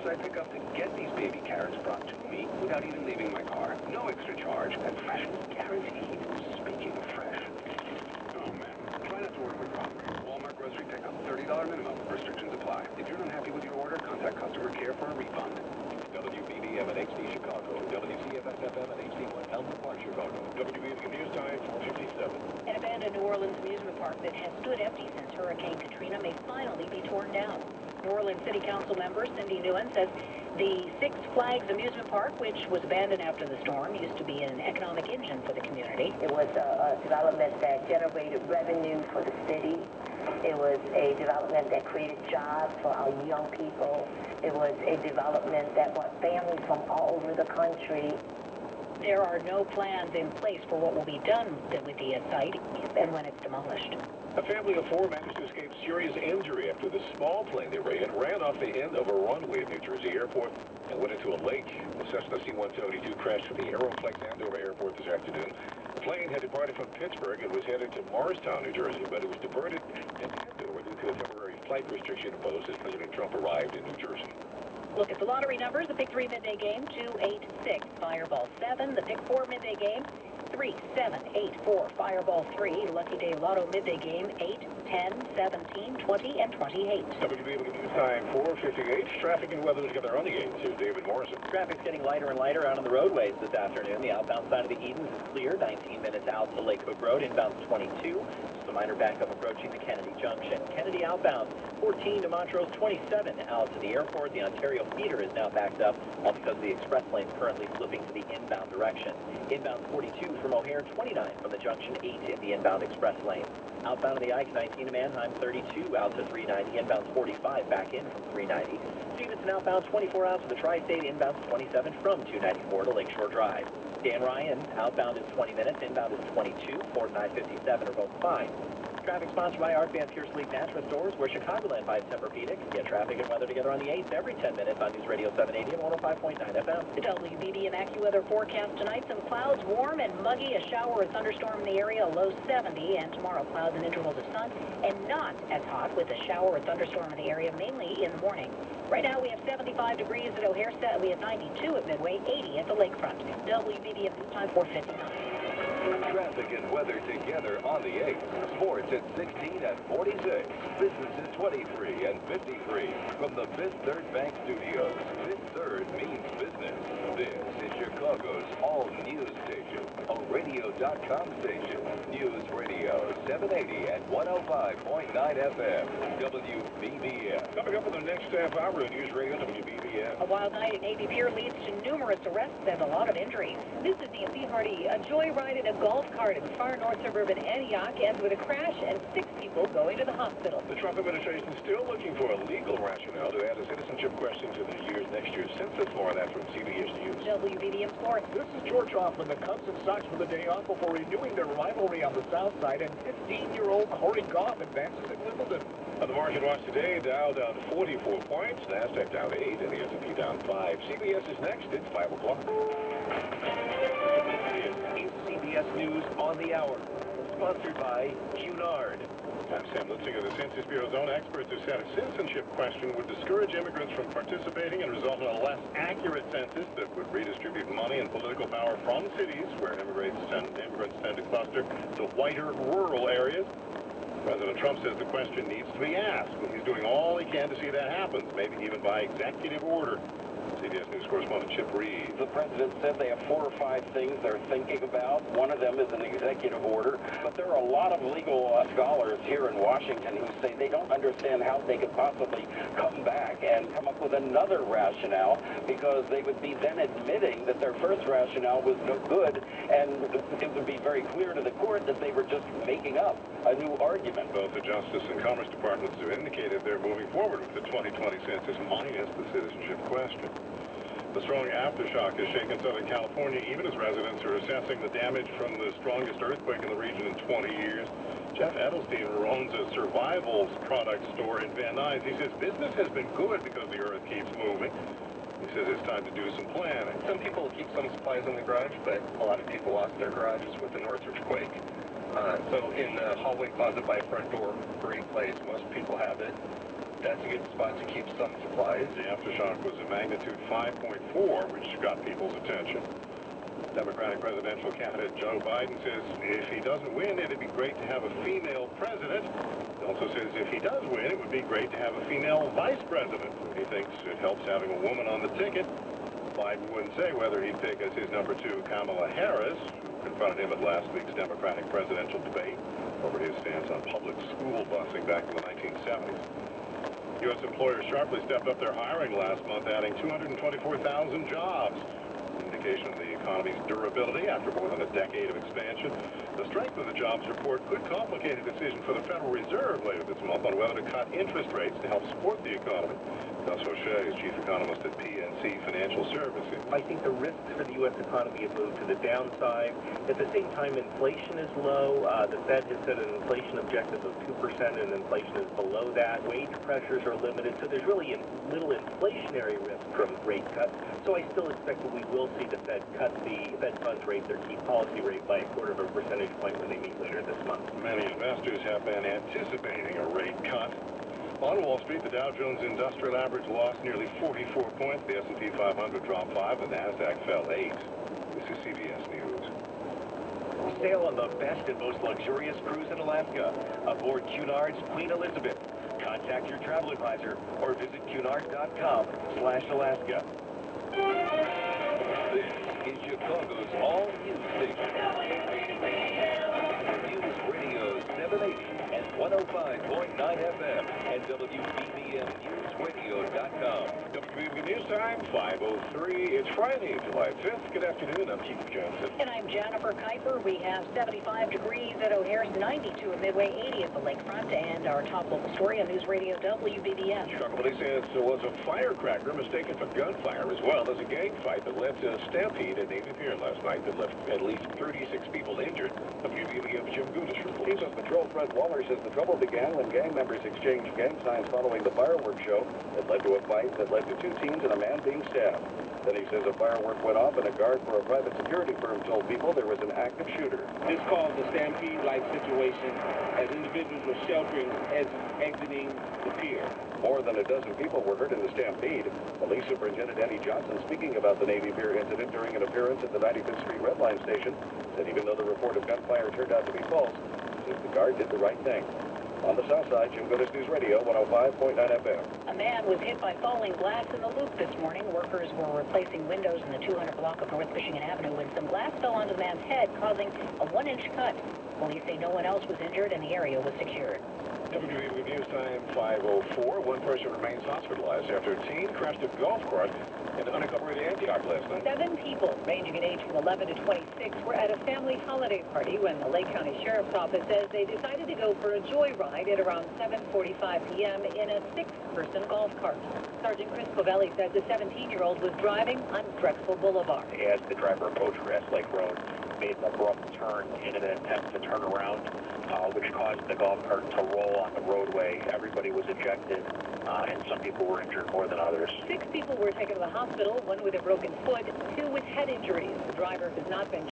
curbside pickup to get these baby carrots brought to me without even leaving my car. No extra charge, and freshness guaranteed. Speaking of fresh. Oh, man. Try not to order with wrong. Walmart grocery pickup, $30 minimum. Restrictions apply. If you're unhappy with your order, contact customer care for a refund. WBBM and HD Chicago. WCFS-FM and HD1 Elmwood Park, Chicago. WBBM News Time, 4:57. An abandoned New Orleans amusement park that has stood empty since Hurricane Katrina may finally be torn down. New Orleans City Council member Cindy Nguyen says the Six Flags amusement park, which was abandoned after the storm, used to be an economic engine for the community. It was a development that generated revenue for the city. It was a development that created jobs for our young people. It was a development that brought families from all over the country. There are no plans in place for what will be done with the site if and when it's demolished. A family of four managed to escape serious injury after the small plane they were in ran off the end of a runway at New Jersey Airport and went into a lake. The Cessna C-172 crashed at the Aeroflex Andover Airport this afternoon. The plane had departed from Pittsburgh and was headed to Morristown, New Jersey, but it was diverted to Andover due to a temporary flight restriction imposed as President Trump arrived in New Jersey. Look at the lottery numbers. The Pick 3 midday game, 286. Fireball 7. The Pick 4 midday game, 3, 7, 8, 4. Fireball 3. Lucky Day Lotto midday game, 8, 10, 17, 20, and 28. WBBM News Time, 4:58. Traffic and weather together on the 8th. Here's David Morrison. Traffic's getting lighter and lighter out on the roadways this afternoon. The outbound side of the Edens is clear, 19 minutes out to Lake Hook Road, inbound 22. Just a minor backup approaching the Kennedy Junction. Kennedy outbound, 14 to Montrose, 27 out to the airport. The Ontario feeder is now backed up, all because the express lane currently flipping to the inbound direction. Inbound 42 from O'Hare, 29 from the junction, 8 in the inbound express lane. Outbound of the Ike, 19 to Mannheim, 32 out to 390. Inbound 45 back in from 390. Stevenson outbound 24 out to the Tri-State. Inbound 27 from 294 to Lakeshore Drive. Dan Ryan outbound is 20 minutes. Inbound is 22. Ford and I-57 are both fine. Traffic sponsored by Art Van Pure Sleep Mattress Stores, where Chicagoland buys Tempur-Pedic. Get traffic and weather together on the 8th every 10 minutes on News Radio 780 and 105.9 FM. The WBBM AccuWeather forecast tonight, some clouds, warm and muggy, a shower or thunderstorm in the area, low 70, and tomorrow clouds and intervals of sun, and not as hot with a shower or thunderstorm in the area, mainly in the morning. Right now we have 75 degrees at O'Hare, we have 92 at Midway, 80 at the lakefront. WBBM News Time 4:59. Traffic and weather together on the 8th. Sports at 16 and 46. Business at 23 and 53. From the Fifth Third Bank Studios, Fifth Third means business. This is Chicago's all-news station, a radio.com station. News Radio 780 and 105.9 FM. WBBM. Coming up in the next half hour on News Radio WBBM. A wild night in Navy Pier leads to numerous arrests and a lot of injuries. This is Nancy Hardy. A joyride in a golf cart in far north suburban Antioch ends with a crash and 6 people going to the hospital. The Trump administration is still looking for a legal rationale to add a citizenship question to next year's census. More on that from CBS News. WBBM Sports. This is George Hoffman. The Cubs and Sox for the day off before renewing their rivalry on the south side, and 15-year-old Corey Goff advances at Wimbledon. On the market watch today, Dow down 44 points, NASDAQ down 8, and the S&P down 5. CBS is next at 5 o'clock. It's CBS News on the Hour, sponsored by Cunard. I'm Sam Lutzinger. The Census Bureau's own experts have said a citizenship question would discourage immigrants from participating and result in a less accurate census that would redistribute money and political power from cities where immigrants tend to cluster to whiter rural areas. President Trump says the question needs to be asked, and he's doing all he can to see that happens, maybe even by executive order. CBS News correspondent Chip Reed. The president said they have 4 or 5 things they're thinking about. One of them is an executive order. But there are a lot of legal scholars here in Washington who say they don't understand how they could possibly come back and come up with another rationale, because they would be then admitting that their first rationale was no good, and it would be very clear to the court that they were just making up a new argument. Both the Justice and Commerce Departments have indicated they're moving forward with the 2020 census minus the citizenship question. The strong aftershock has shaken Southern California, even as residents are assessing the damage from the strongest earthquake in the region in 20 years. Jeff Edelstein owns a survival product store in Van Nuys. He says business has been good because the earth keeps moving. He says it's time to do some planning. Some people keep some supplies in the garage, but a lot of people lost their garages with the Northridge quake. So in the hallway closet by front door, great place. Most people have it. That's a good spot to keep some supplies. The aftershock was a magnitude 5.4, which got people's attention. Democratic presidential candidate Joe Biden says if he doesn't win, it'd be great to have a female president. He also says if he does win, it would be great to have a female vice president. He thinks it helps having a woman on the ticket. Biden wouldn't say whether he'd pick as his number 2 Kamala Harris, who confronted him at last week's Democratic presidential debate over his stance on public school busing back in the 1970s. U.S. employers sharply stepped up their hiring last month, adding 224,000 jobs. Indication of the economy's durability after more than a decade of expansion. The strength of the jobs report could complicate a decision for the Federal Reserve later this month on whether to cut interest rates to help support the economy. Gus O'Shea is chief economist at PNC Financial Services. I think the risks for the U.S. economy have moved to the downside. At the same time, inflation is low. The Fed has set an inflation objective of 2%, and inflation is below that. Wage pressures are limited, so there's really little inflationary risk from rate cuts. So I still expect that we will see the Fed cut the Fed funds rate, their key policy rate, by 1/4 percentage point when they meet later this month. Many investors have been anticipating a rate cut. On Wall Street, the Dow Jones Industrial Average lost nearly 44 points. The S&P 500 dropped 5. The NASDAQ fell 8. This is CBS News. Sail on the best and most luxurious cruise in Alaska aboard Cunard's Queen Elizabeth. Contact your travel advisor or visit cunard.com/Alaska. This is Chicago's all-news station. News Radio 780 and 105.9 FM and WBBMNewsRadio.com. WBB News Time, 5:03. It's Friday, July 5th. Good afternoon. I'm Keith Johnson. And I'm Jennifer Kuiper. We have 75 degrees at O'Hare's, 92 at Midway, 80 at the lakefront, and our top local story on News Radio WBBM. Chicago police says there was a firecracker mistaken for gunfire, as well as a gang fight that led to a stampede at Navy Pier last night that left at least 36 people injured. WBBM's Jim Gudis reports. Chief of Patrol Fred Waller says the trouble began when gang members exchanged gang signs following the fireworks show that led to a fight that led to 2 teams and a man being stabbed. Then he says a firework went off and a guard for a private security firm told people there was an active shooter. This caused a stampede-like situation as individuals were sheltering as exiting the pier. More than a dozen people were hurt in the stampede. Police Superintendent Eddie Johnson, speaking about the Navy Pier incident during an appearance at the 95th Street Red Line station, said even though the report of gunfire turned out to be false, he says the guard did the right thing. On the south side, Jim Gudis, News Radio 105.9 FM. A man was hit by falling glass in the Loop this morning. Workers were replacing windows in the 200 block of North Michigan Avenue when some glass fell onto the man's head, causing a 1-inch cut. Police say no one else was injured and the area was secured. WBB News Time, 5:04. One person remains hospitalized after a teen crashed a golf cart in unincorporated Antioch last night. 7 people, ranging in age from 11 to 26, were at a family holiday party when the Lake County Sheriff's Office says they decided to go for a joyride at around 7:45 p.m. in a 6-person golf cart. Sergeant Chris Covelli says the 17-year-old was driving on Drexel Boulevard. As the driver approached Grass Lake Road, made an abrupt turn in an attempt to turn around, which caused the golf cart to roll on the roadway. Everybody was ejected, and some people were injured more than others. 6 people were taken to the hospital, 1 with a broken foot, 2 with head injuries. The driver has not been